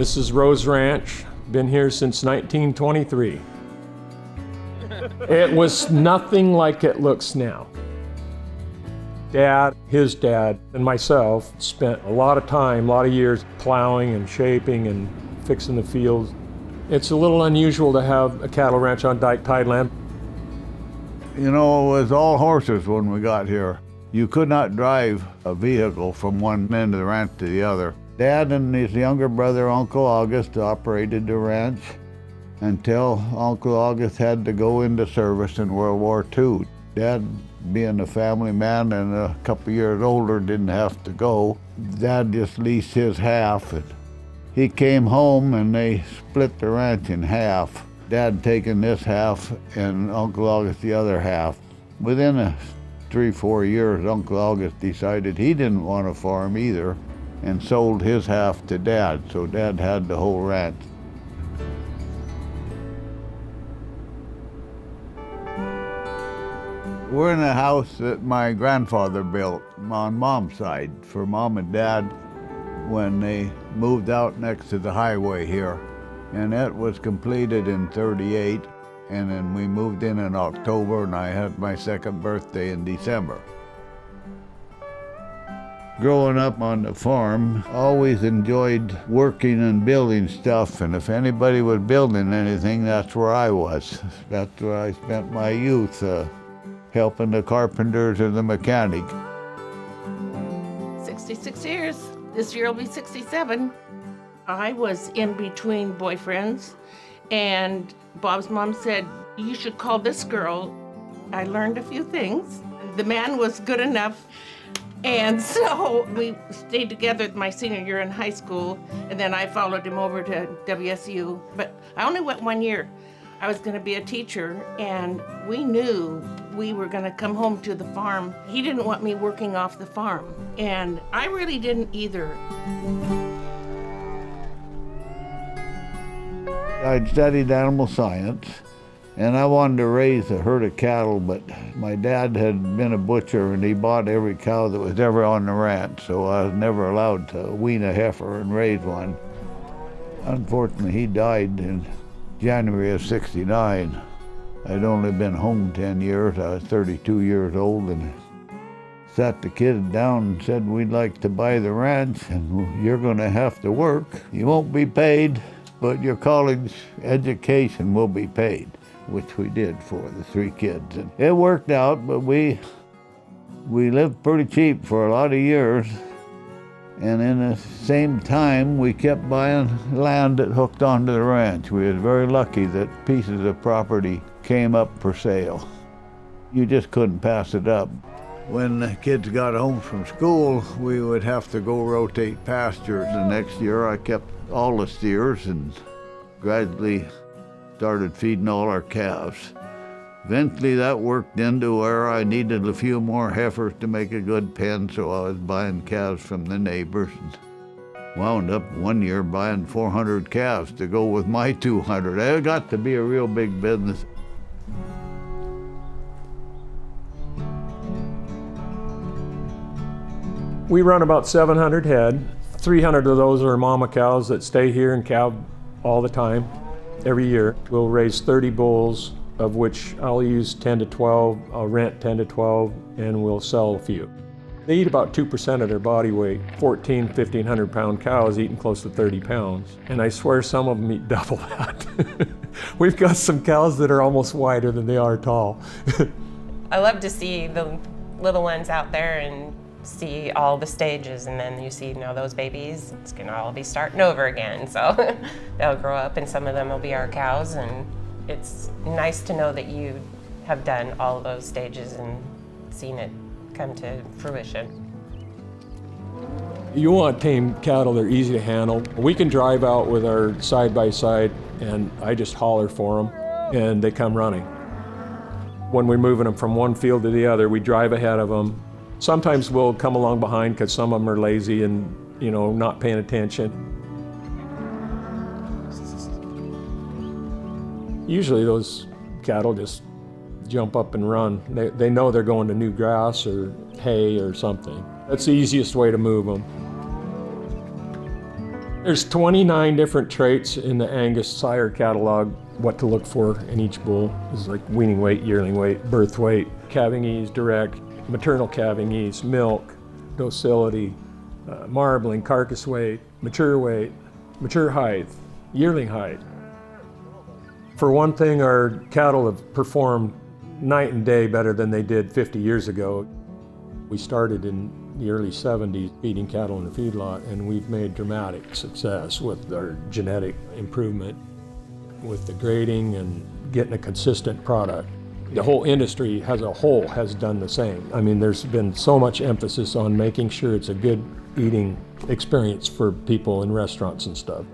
This is Rose Ranch. Been here since 1923. It was nothing like it looks now. Dad, his dad, and myself spent a lot of time, a lot of years plowing and shaping and fixing the fields. It's a little unusual to have a cattle ranch on dike tideland. You know, it was all horses when we got here. You could not drive a vehicle from one end of the ranch to the other. Dad and his younger brother, Uncle August, operated the ranch until Uncle August had to go into service in World War II. Dad, being a family man and a couple years older, didn't have to go. Dad just leased his half. And he came home and they split the ranch in half. Dad taking this half and Uncle August the other half. Within 3-4 years, Uncle August decided he didn't want to farm either and sold his half to Dad, so Dad had the whole ranch. We're in a house that my grandfather built on Mom's side for Mom and Dad when they moved out next to the highway here. And that was completed in '38, and then we moved in October, and I had my second birthday in December. Growing up on the farm, always enjoyed working and building stuff, and if anybody was building anything, that's where I was. That's where I spent my youth, helping the carpenters or the mechanic. 66 years. This year will be 67. I was in between boyfriends, and Bob's mom said, "You should call this girl." I learned a few things. The man was good enough, and so we stayed together my senior year in high school, and then I followed him over to WSU. But I only went 1 year. I was going to be a teacher, and we knew we were going to come home to the farm. He didn't want me working off the farm, and I really didn't either. I'd studied animal science, and I wanted to raise a herd of cattle, but my dad had been a butcher, and he bought every cow that was ever on the ranch, so I was never allowed to wean a heifer and raise one. Unfortunately, he died in January of '69. I'd only been home 10 years. I was 32 years old, and sat the kid down and said, "We'd like to buy the ranch, and you're going to have to work. You won't be paid, but your college education will be paid," which we did for the 3 kids. And it worked out, but we lived pretty cheap for a lot of years. And in the same time, we kept buying land that hooked onto the ranch. We were very lucky that pieces of property came up for sale. You just couldn't pass it up. When the kids got home from school, we would have to go rotate pastures. The next year, I kept all the steers and gradually started feeding all our calves. Eventually that worked into where I needed a few more heifers to make a good pen, so I was buying calves from the neighbors and wound up 1 year buying 400 calves to go with my 200. It got to be a real big business. We run about 700 head. 300 of those are mama cows that stay here and calve all the time. Every year we'll raise 30 bulls, of which I'll use 10 to 12, I'll rent 10 to 12, and we'll sell a few. They eat about 2% of their body weight. 1,500 pound cows eating close to 30 pounds. And I swear some of them eat double that. We've got some cows that are almost wider than they are tall. I love to see the little ones out there and see all the stages, and then you see, those babies, it's gonna all be starting over again. So they'll grow up and some of them will be our cows, and it's nice to know that you have done all of those stages and seen it come to fruition. You want tame cattle, they're easy to handle. We can drive out with our side-by-side and I just holler for them and they come running. When we're moving them from one field to the other, we drive ahead of them. Sometimes we'll come along behind because some of them are lazy and, not paying attention. Usually those cattle just jump up and run. They know they're going to new grass or hay or something. That's the easiest way to move them. There's 29 different traits in the Angus sire catalog, what to look for in each bull. This is like weaning weight, yearling weight, birth weight, calving ease, direct, maternal calving ease, milk, docility, marbling, carcass weight, mature height, yearling height. For one thing, our cattle have performed night and day better than they did 50 years ago. We started in the early 70s feeding cattle in a feedlot, and we've made dramatic success with our genetic improvement, with the grading and getting a consistent product. The whole industry as a whole has done the same. I mean, there's been so much emphasis on making sure it's a good eating experience for people in restaurants and stuff.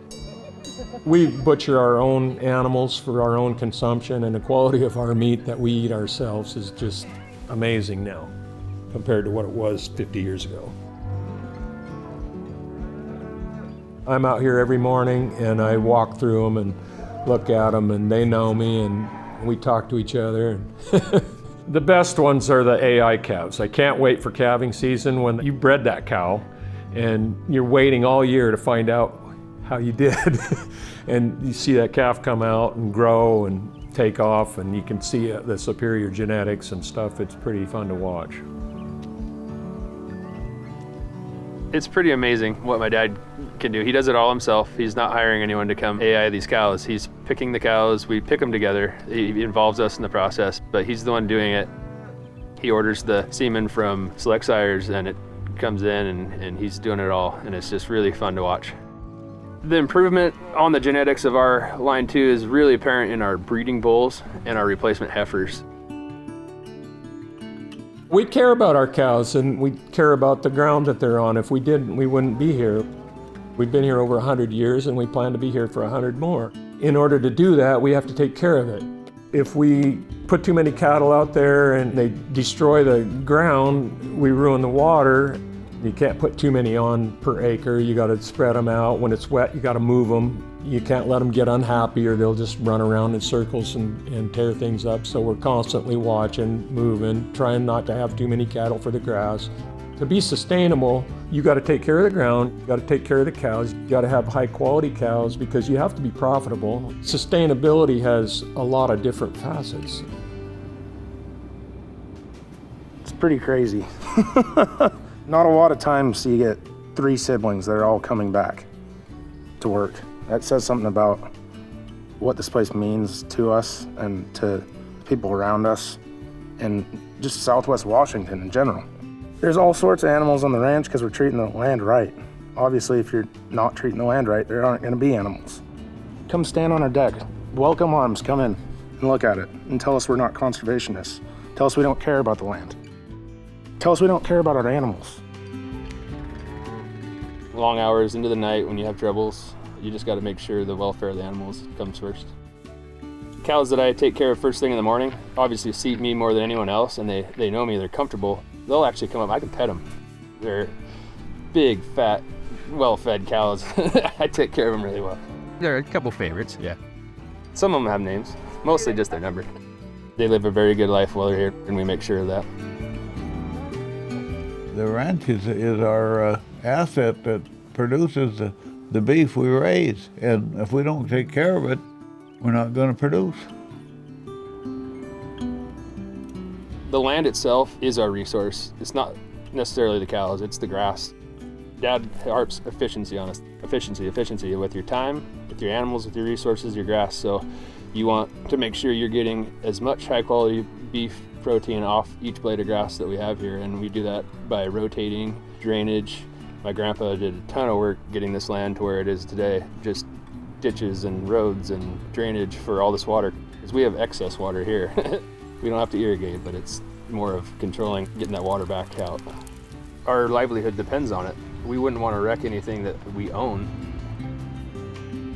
We butcher our own animals for our own consumption, and the quality of our meat that we eat ourselves is just amazing now compared to what it was 50 years ago. I'm out here every morning and I walk through them and look at them, and they know me and we talk to each other. The best ones are the AI calves. I can't wait for calving season when you bred that cow and you're waiting all year to find out how you did. And you see that calf come out and grow and take off, and you can see the superior genetics and stuff. It's pretty fun to watch. It's pretty amazing what my dad can do. He does it all himself. He's not hiring anyone to come AI these cows. He's picking the cows, we pick them together. He involves us in the process, but he's the one doing it. He orders the semen from select sires and it comes in, and he's doing it all, and it's just really fun to watch. The improvement on the genetics of our line 2 is really apparent in our breeding bulls and our replacement heifers. We care about our cows and we care about the ground that they're on. If we didn't, we wouldn't be here. We've been here over 100 years and we plan to be here for 100 more. In order to do that, we have to take care of it. If we put too many cattle out there and they destroy the ground, we ruin the water. You can't put too many on per acre. You got to spread them out. When it's wet, you got to move them. You can't let them get unhappy or they'll just run around in circles and tear things up. So we're constantly watching, moving, trying not to have too many cattle for the grass. To be sustainable, you got to take care of the ground, you got to take care of the cows, you got to have high quality cows because you have to be profitable. Sustainability has a lot of different facets. It's pretty crazy. Not a lot of times you get 3 siblings that are all coming back to work. That says something about what this place means to us and to people around us and just Southwest Washington in general. There's all sorts of animals on the ranch because we're treating the land right. Obviously, if you're not treating the land right, there aren't going to be animals. Come stand on our deck. Welcome arms, come in and look at it and tell us we're not conservationists. Tell us we don't care about the land. Tell us we don't care about our animals. Long hours into the night when you have troubles, you just got to make sure the welfare of the animals comes first. Cows that I take care of first thing in the morning obviously see me more than anyone else, and they know me, they're comfortable. They'll actually come up, I can pet them. They're big, fat, well-fed cows. I take care of them really well. There are a couple favorites, yeah. Some of them have names, mostly just their number. They live a very good life while they're here, and we make sure of that. The ranch is our asset that produces the beef we raise, and if we don't take care of it, we're not going to produce. The land itself is our resource. It's not necessarily the cows, it's the grass. Dad harps efficiency on us. Efficiency with your time, with your animals, with your resources, your grass. So you want to make sure you're getting as much high quality beef protein off each blade of grass that we have here, and we do that by rotating, drainage. My grandpa did a ton of work getting this land to where it is today, just ditches and roads and drainage for all this water, because we have excess water here. We don't have to irrigate, but it's more of controlling, getting that water back out. Our livelihood depends on it. We wouldn't want to wreck anything that we own.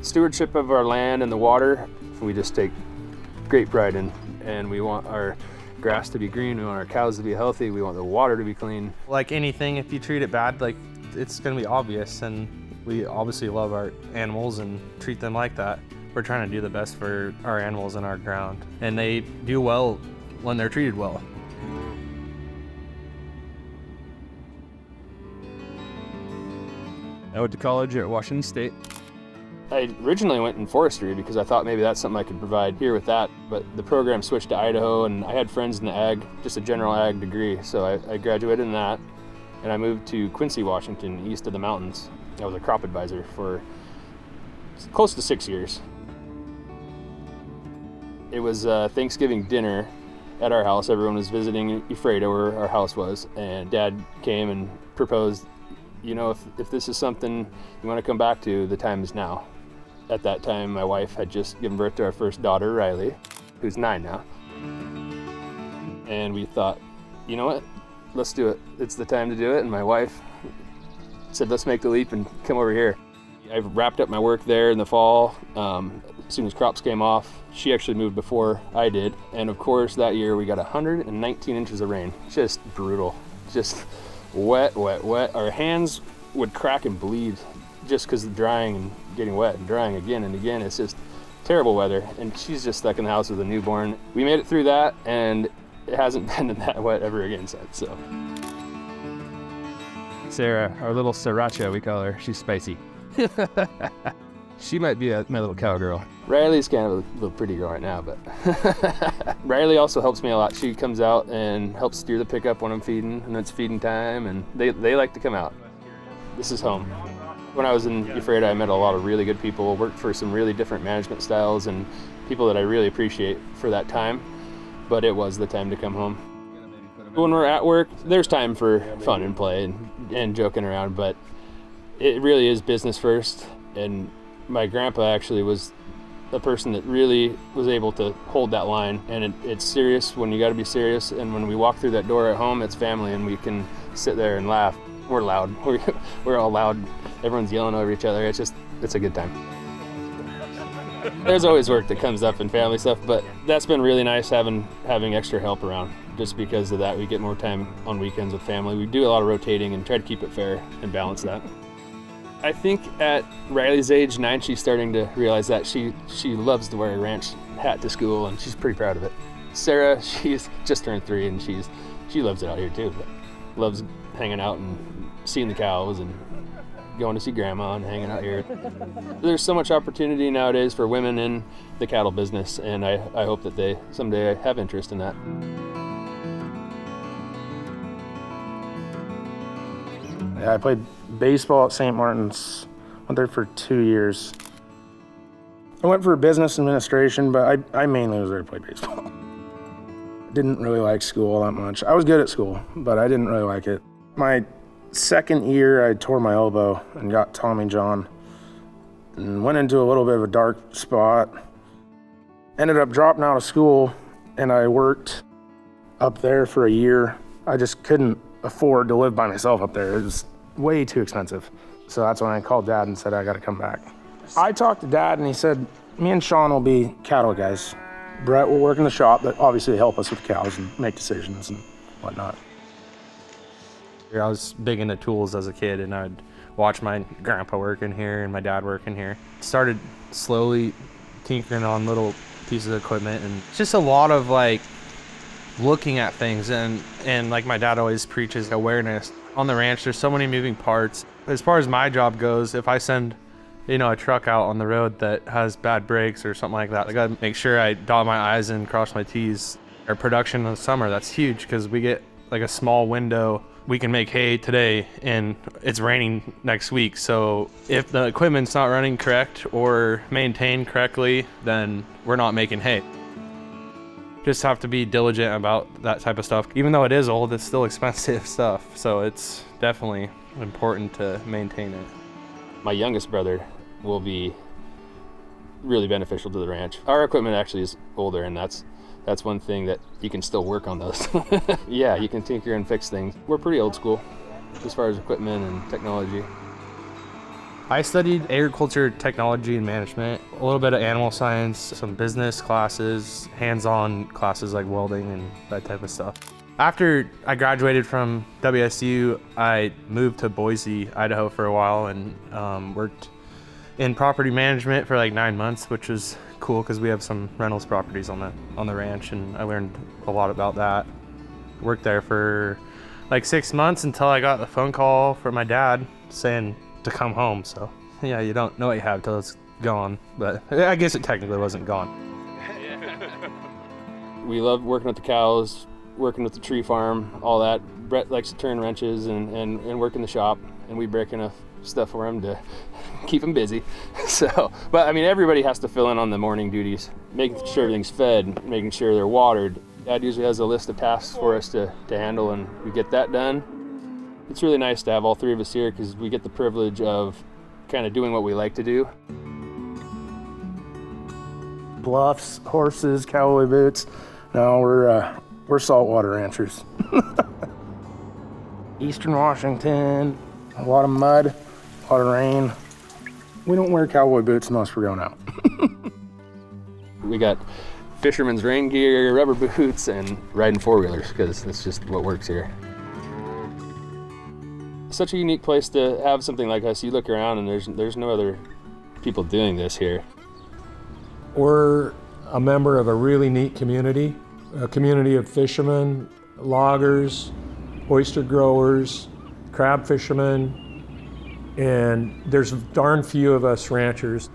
Stewardship of our land and the water, we just take great pride in, and we want our grass to be green, we want our cows to be healthy, we want the water to be clean. Like anything, if you treat it bad, like it's gonna be obvious, and we obviously love our animals and treat them like that. We're trying to do the best for our animals and our ground, and they do well when they're treated well. I went to college at Washington State. I originally went in forestry because I thought maybe that's something I could provide here with that, but the program switched to Idaho and I had friends in the ag, just a general ag degree, so I graduated in that and I moved to Quincy, Washington, east of the mountains. I was a crop advisor for close to 6 years. It was Thanksgiving dinner at our house. Everyone was visiting Ephrata, where our house was, and Dad came and proposed, you know, if this is something you want to come back to, the time is now. At that time, my wife had just given birth to our first daughter, Riley, who's 9 now. And we thought, you know what, let's do it. It's the time to do it. And my wife said, let's make the leap and come over here. I wrapped up my work there in the fall. As soon as crops came off, she actually moved before I did. And of course, that year we got 119 inches of rain. Just brutal, just wet, wet, wet. Our hands would crack and bleed just because of drying and getting wet and drying again and again. It's just terrible weather. And she's just stuck in the house with a newborn. We made it through that, and it hasn't been that wet ever again since, so. Sarah, our little sriracha, we call her. She's spicy. She might be my little cowgirl. Riley's kind of a little pretty girl right now, but Riley also helps me a lot. She comes out and helps steer the pickup when I'm feeding, and it's feeding time, and they like to come out. This is home. When I was in Ephrata, I met a lot of really good people, worked for some really different management styles and people that I really appreciate for that time, but it was the time to come home. When we're at work, there's time for fun and play and joking around, but it really is business first. And my grandpa actually was a person that really was able to hold that line, and it's serious when you got to be serious, and when we walk through that door at home, it's family, and we can sit there and laugh. We're loud. We're all loud. Everyone's yelling over each other. It's a good time. There's always work that comes up in family stuff, but that's been really nice having extra help around. Just because of that, we get more time on weekends with family. We do a lot of rotating and try to keep it fair and balance that. I think at Riley's age 9, she's starting to realize that she loves to wear a ranch hat to school, and she's pretty proud of it. Sarah, she's just turned 3, and she loves it out here too. But loves hanging out and seeing the cows and going to see grandma and hanging out here. There's so much opportunity nowadays for women in the cattle business, and I hope that they someday have interest in that. Yeah, I played baseball at St. Martin's. Went there for 2 years. I went for business administration, but I mainly was there to play baseball. Didn't really like school all that much. I was good at school, but I didn't really like it. My second year, I tore my elbow and got Tommy John and went into a little bit of a dark spot. Ended up dropping out of school, and I worked up there for a year. I just couldn't afford to live by myself up there. It was way too expensive. So that's when I called Dad and said, I gotta come back. I talked to Dad and he said, me and Sean will be cattle guys. Brett will work in the shop, but obviously help us with cows and make decisions and whatnot. I was big into tools as a kid, and I'd watch my grandpa work in here and my dad work in here. Started slowly tinkering on little pieces of equipment, and it's just a lot of like looking at things, and like my dad always preaches, awareness. On the ranch, there's so many moving parts. As far as my job goes, if I send a truck out on the road that has bad brakes or something like that, I gotta make sure I dot my I's and cross my T's. Our production in the summer, that's huge because we get like a small window. We can make hay today and it's raining next week. So if the equipment's not running correct or maintained correctly, then we're not making hay. Just have to be diligent about that type of stuff. Even though it is old, it's still expensive stuff. So it's definitely important to maintain it. My youngest brother will be really beneficial to the ranch. Our equipment actually is older, and that's one thing that you can still work on those. Yeah, you can tinker and fix things. We're pretty old school as far as equipment and technology. I studied agriculture, technology, and management, a little bit of animal science, some business classes, hands-on classes like welding and that type of stuff. After I graduated from WSU, I moved to Boise, Idaho for a while and worked in property management for like 9 months, which was cool because we have some rentals properties on the ranch, and I learned a lot about that. Worked there for like 6 months until I got a phone call from my dad saying, to come home. So yeah, you don't know what you have till it's gone. But I guess it technically wasn't gone. We love working with the cows, working with the tree farm, all that. Brett likes to turn wrenches and work in the shop, and we break enough stuff for him to keep him busy. So, but I mean, everybody has to fill in on the morning duties, making sure everything's fed, making sure they're watered. Dad usually has a list of tasks for us to handle, and we get that done. It's really nice to have all three of us here because we get the privilege of kind of doing what we like to do. Bluffs, horses, cowboy boots. No, we're saltwater ranchers. Eastern Washington, a lot of mud, a lot of rain. We don't wear cowboy boots unless we're going out. We got fisherman's rain gear, rubber boots, and riding four-wheelers because that's just what works here. Such a unique place to have something like us. You look around and there's no other people doing this here. We're a member of a really neat community, a community of fishermen, loggers, oyster growers, crab fishermen, and there's darn few of us ranchers.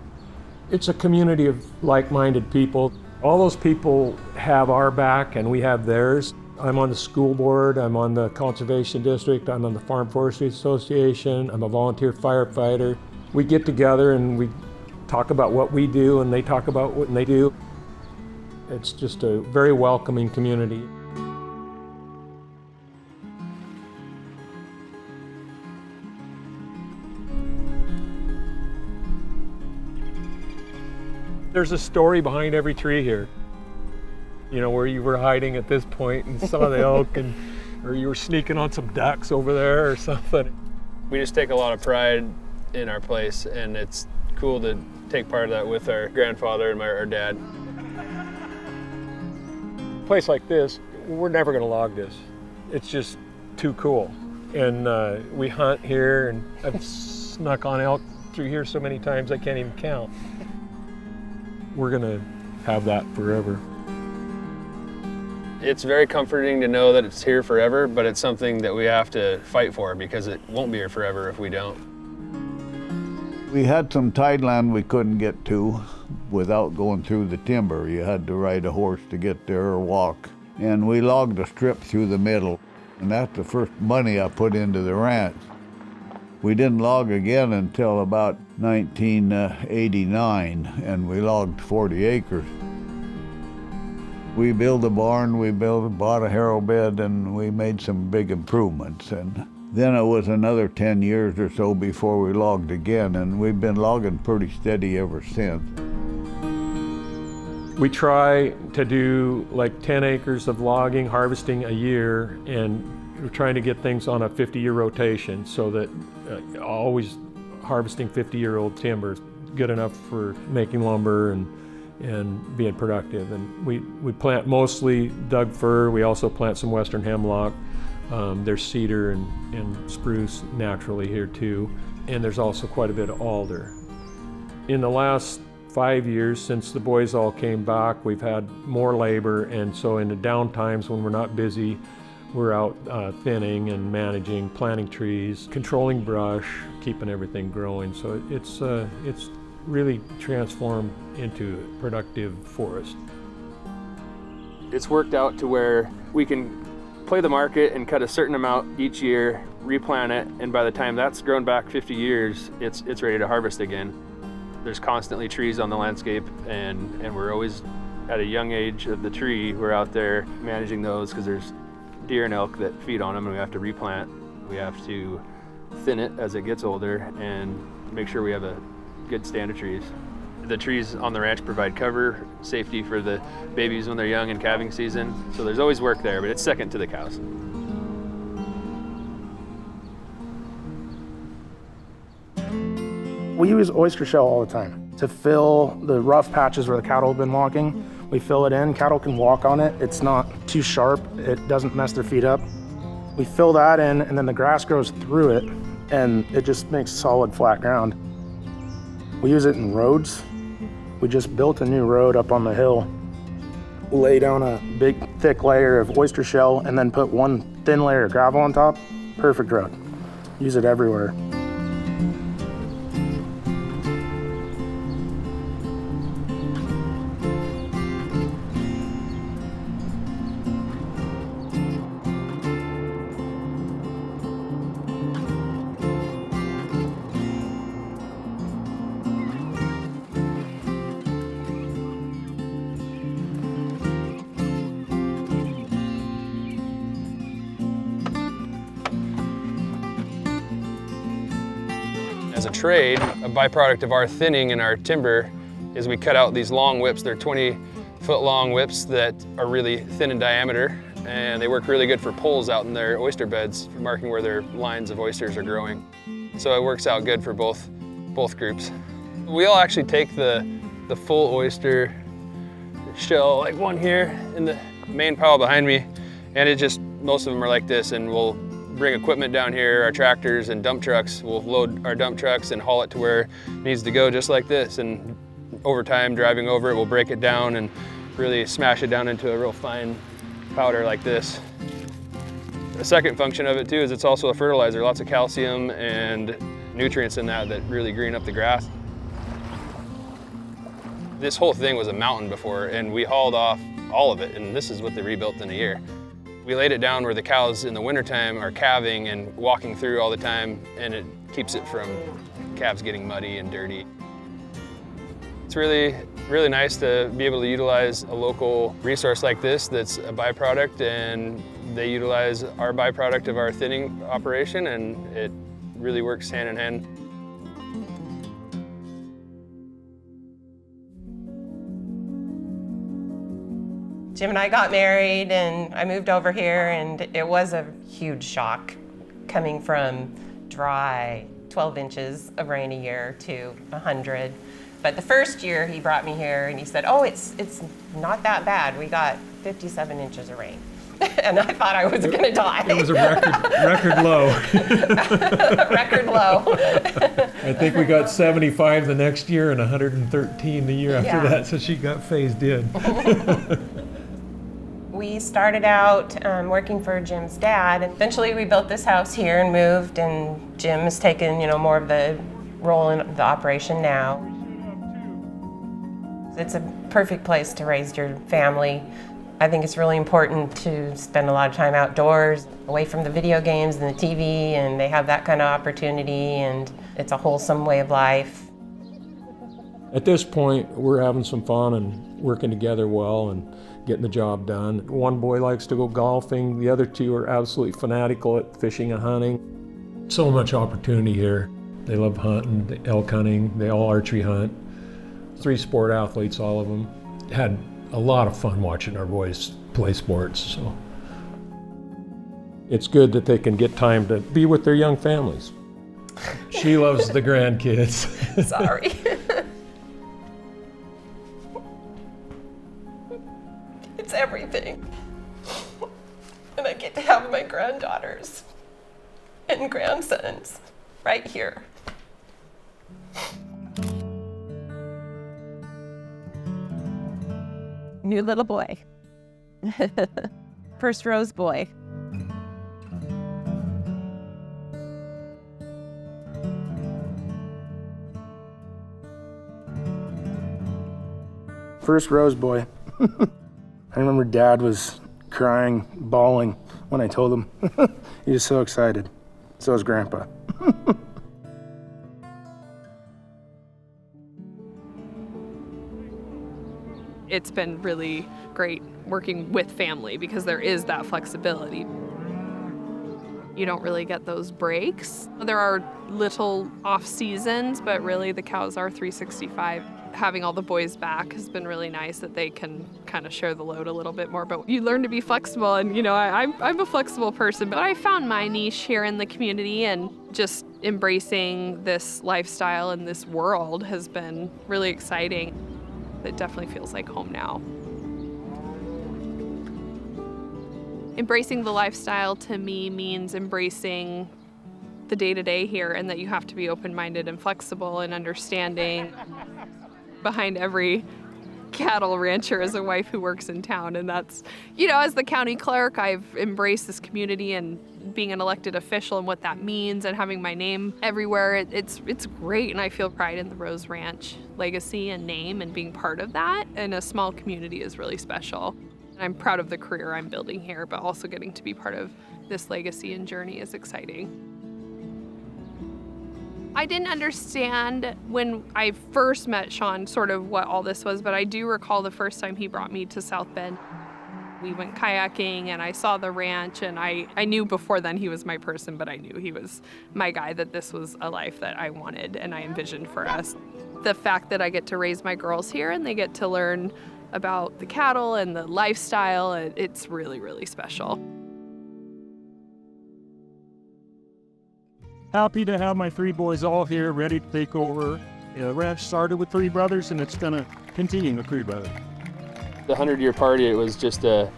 It's a community of like-minded people. All those people have our back and we have theirs. I'm on the school board, I'm on the conservation district, I'm on the Farm Forestry Association, I'm a volunteer firefighter. We get together and we talk about what we do and they talk about what they do. It's just a very welcoming community. There's a story behind every tree here. You know, where you were hiding at this point and some of the oak, or you were sneaking on some ducks over there or something. We just take a lot of pride in our place, and it's cool to take part of that with our grandfather and our dad. A place like this, we're never gonna log this. It's just too cool. And we hunt here, and I've snuck on elk through here so many times I can't even count. We're gonna have that forever. It's very comforting to know that it's here forever, but it's something that we have to fight for because it won't be here forever if we don't. We had some tideland we couldn't get to without going through the timber. You had to ride a horse to get there or walk. And we logged a strip through the middle, and that's the first money I put into the ranch. We didn't log again until about 1989, and we logged 40 acres. We built a barn, bought a harrow bed, and we made some big improvements. And then it was another 10 years or so before we logged again, and we've been logging pretty steady ever since. We try to do like 10 acres of logging, harvesting a year, and we're trying to get things on a 50-year rotation so that always harvesting 50-year-old timber is good enough for making lumber and being productive. And we plant mostly Doug fir. We also plant some western hemlock. There's cedar and spruce naturally here too. And there's also quite a bit of alder. In the last 5 years since the boys all came back, we've had more labor, and so in the down times when we're not busy, we're out thinning and managing, planting trees, controlling brush, keeping everything growing. So it's really transformed into a productive forest. It's worked out to where we can play the market and cut a certain amount each year, replant it, and by the time that's grown back 50 years, it's ready to harvest again. There's constantly trees on the landscape, and we're always at a young age of the tree, we're out there managing those because there's deer and elk that feed on them, and we have to replant. We have to thin it as it gets older and make sure we have a good stand of trees. The trees on the ranch provide cover, safety for the babies when they're young in calving season. So there's always work there, but it's second to the cows. We use oyster shell all the time to fill the rough patches where the cattle have been walking. We fill it in, cattle can walk on it. It's not too sharp, it doesn't mess their feet up. We fill that in, and then the grass grows through it, and it just makes solid flat ground. We use it in roads. We just built a new road up on the hill. Lay down a big thick layer of oyster shell and then put one thin layer of gravel on top. Perfect road. Use it everywhere. As a trade, a byproduct of our thinning and our timber is we cut out these long whips. They're 20-foot long whips that are really thin in diameter, and they work really good for poles out in their oyster beds, for marking where their lines of oysters are growing. So it works out good for both groups. We'll actually take the full oyster shell, like one here in the main pile behind me, and most of them are like this, and we'll bring equipment down here, our tractors and dump trucks. We'll load our dump trucks and haul it to where it needs to go, just like this. And over time, driving over it, we'll break it down and really smash it down into a real fine powder like this. The second function of it too is it's also a fertilizer, lots of calcium and nutrients in that really green up the grass. This whole thing was a mountain before, and we hauled off all of it, and this is what they rebuilt in a year. We laid it down where the cows in the wintertime are calving and walking through all the time, and it keeps it from calves getting muddy and dirty. It's really, really nice to be able to utilize a local resource like this that's a byproduct, and they utilize our byproduct of our thinning operation, and it really works hand in hand. Jim and I got married and I moved over here, and it was a huge shock coming from dry 12 inches of rain a year to 100. But the first year he brought me here and he said, oh, it's not that bad. We got 57 inches of rain. And I thought I was gonna die. It was a record low. Record low. I think we got 75 the next year and 113 the year after that, so she got phased in. We started out working for Jim's dad, and eventually we built this house here and moved, and Jim has taken, more of the role in the operation now. It's a perfect place to raise your family. I think it's really important to spend a lot of time outdoors, away from the video games and the TV, and they have that kind of opportunity, and it's a wholesome way of life. At this point, we're having some fun and working together well and getting the job done. One boy likes to go golfing. The other two are absolutely fanatical at fishing and hunting. So much opportunity here. They love hunting, elk hunting, they all archery hunt. 3 sport athletes, all of them. Had a lot of fun watching our boys play sports, so. It's good that they can get time to be with their young families. She loves the grandkids. Sorry. It's everything. And I get to have my granddaughters and grandsons right here. New little boy. First rose boy. First rose boy. I remember Dad was crying, bawling when I told him. He was so excited. So was Grandpa. It's been really great working with family because there is that flexibility. You don't really get those breaks. There are little off seasons, but really the cows are 365. Having all the boys back has been really nice that they can kind of share the load a little bit more, but you learn to be flexible, and I'm a flexible person, but I found my niche here in the community, and just embracing this lifestyle and this world has been really exciting. It definitely feels like home now. Embracing the lifestyle to me means embracing the day-to-day here, and that you have to be open-minded and flexible and understanding. Behind every cattle rancher is a wife who works in town, and that's, as the county clerk, I've embraced this community and being an elected official and what that means, and having my name everywhere. It's great, and I feel pride in the Rose Ranch legacy and name, and being part of that in a small community is really special. And I'm proud of the career I'm building here, but also getting to be part of this legacy and journey is exciting. I didn't understand when I first met Sean sort of what all this was, but I do recall the first time he brought me to South Bend. We went kayaking and I saw the ranch, and I knew before then he was my person, but I knew he was my guy, that this was a life that I wanted and I envisioned for us. The fact that I get to raise my girls here and they get to learn about the cattle and the lifestyle, it's really, really special. Happy to have my 3 boys all here ready to take over. The ranch started with 3 brothers and it's gonna continue with 3 brothers. The 100-year party, it was just a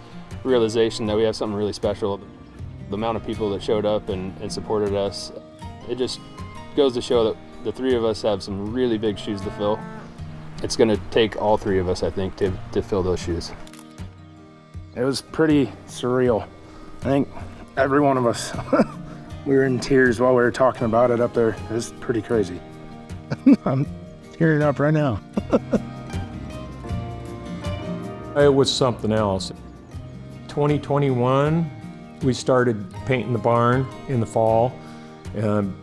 realization that we have something really special. The amount of people that showed up and supported us, it just goes to show that the 3 of us have some really big shoes to fill. It's gonna take all 3 of us, I think, to fill those shoes. It was pretty surreal. I think every one of us, we were in tears while we were talking about it up there. It was pretty crazy. I'm tearing up right now. It was something else. 2021, we started painting the barn in the fall.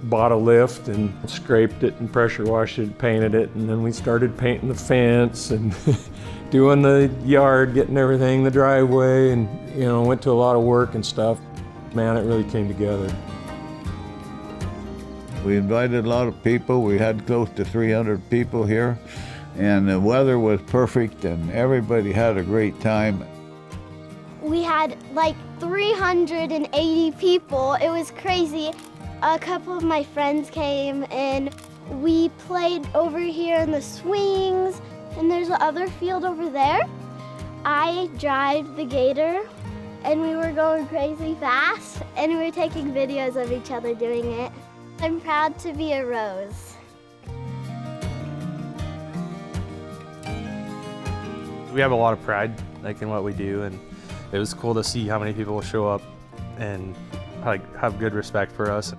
Bought a lift and scraped it and pressure washed it, painted it, and then we started painting the fence and doing the yard, getting everything, the driveway, and went to a lot of work and stuff. Man, it really came together. We invited a lot of people. We had close to 300 people here, and the weather was perfect and everybody had a great time. We had like 380 people. It was crazy. A couple of my friends came and we played over here in the swings, and there's the other field over there. I drive the gator and we were going crazy fast and we were taking videos of each other doing it. I'm proud to be a Rose. We have a lot of pride in what we do, and it was cool to see how many people show up and have good respect for us.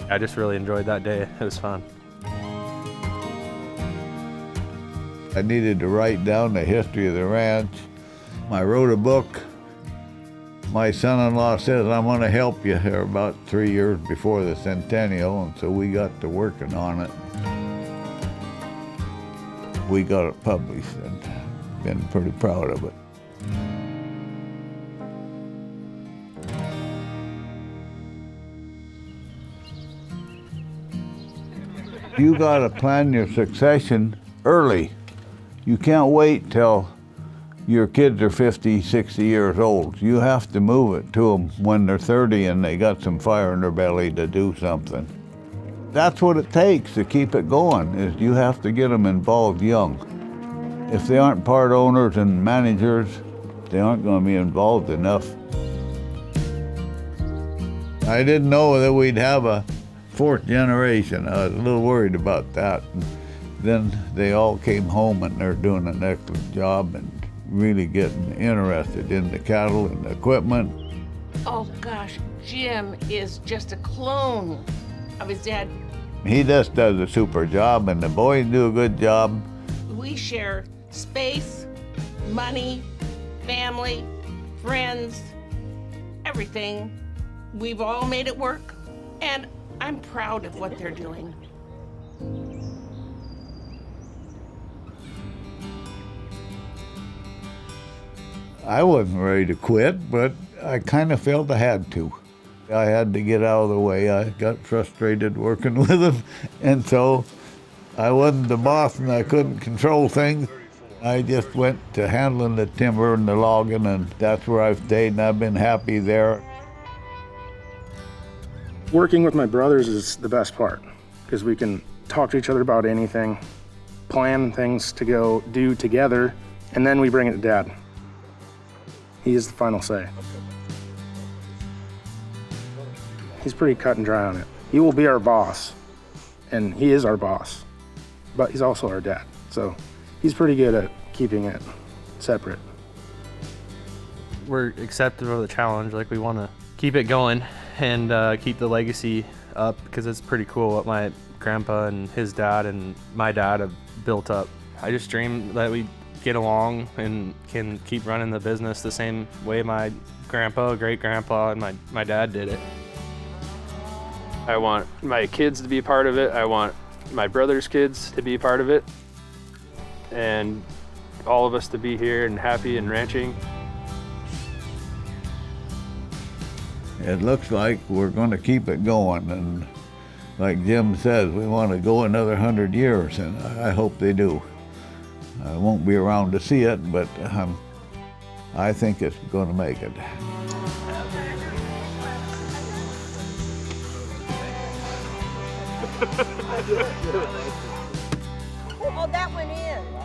I just really enjoyed that day. It was fun. I needed to write down the history of the ranch. I wrote a book. My son-in-law says, I'm going to help you here, about 3 years before the Centennial, and so we got to working on it. We got it published and been pretty proud of it. You got to plan your succession early. You can't wait till your kids are 50, 60 years old. You have to move it to them when they're 30 and they got some fire in their belly to do something. That's what it takes to keep it going, is you have to get them involved young. If they aren't part owners and managers, they aren't going to be involved enough. I didn't know that we'd have a 4th generation. I was a little worried about that. And then they all came home and they're doing an excellent job and really getting interested in the cattle and the equipment. Oh gosh, Jim is just a clone of his dad. He just does a super job and the boys do a good job. We share space, money, family, friends, everything. We've all made it work, and I'm proud of what they're doing. I wasn't ready to quit, but I kind of felt I had to. I had to get out of the way. I got frustrated working with them, and so I wasn't the boss and I couldn't control things. I just went to handling the timber and the logging, and that's where I've stayed, and I've been happy there. Working with my brothers is the best part, because we can talk to each other about anything, plan things to go do together, and then we bring it to Dad. He is the final say. He's pretty cut and dry on it. He will be our boss, and he is our boss, but he's also our dad. So he's pretty good at keeping it separate. We're accepting of the challenge. We want to keep it going and keep the legacy up, because it's pretty cool what my grandpa and his dad and my dad have built up. I just dream that we get along and can keep running the business the same way my grandpa, great-grandpa, and my dad did it. I want my kids to be a part of it. I want my brother's kids to be a part of it. And all of us to be here and happy and ranching. it looks like we're going to keep it going. And like Jim says, we want to go another 100 years, and I hope they do. I won't be around to see it, but I think it's going to make it. Oh, that went in.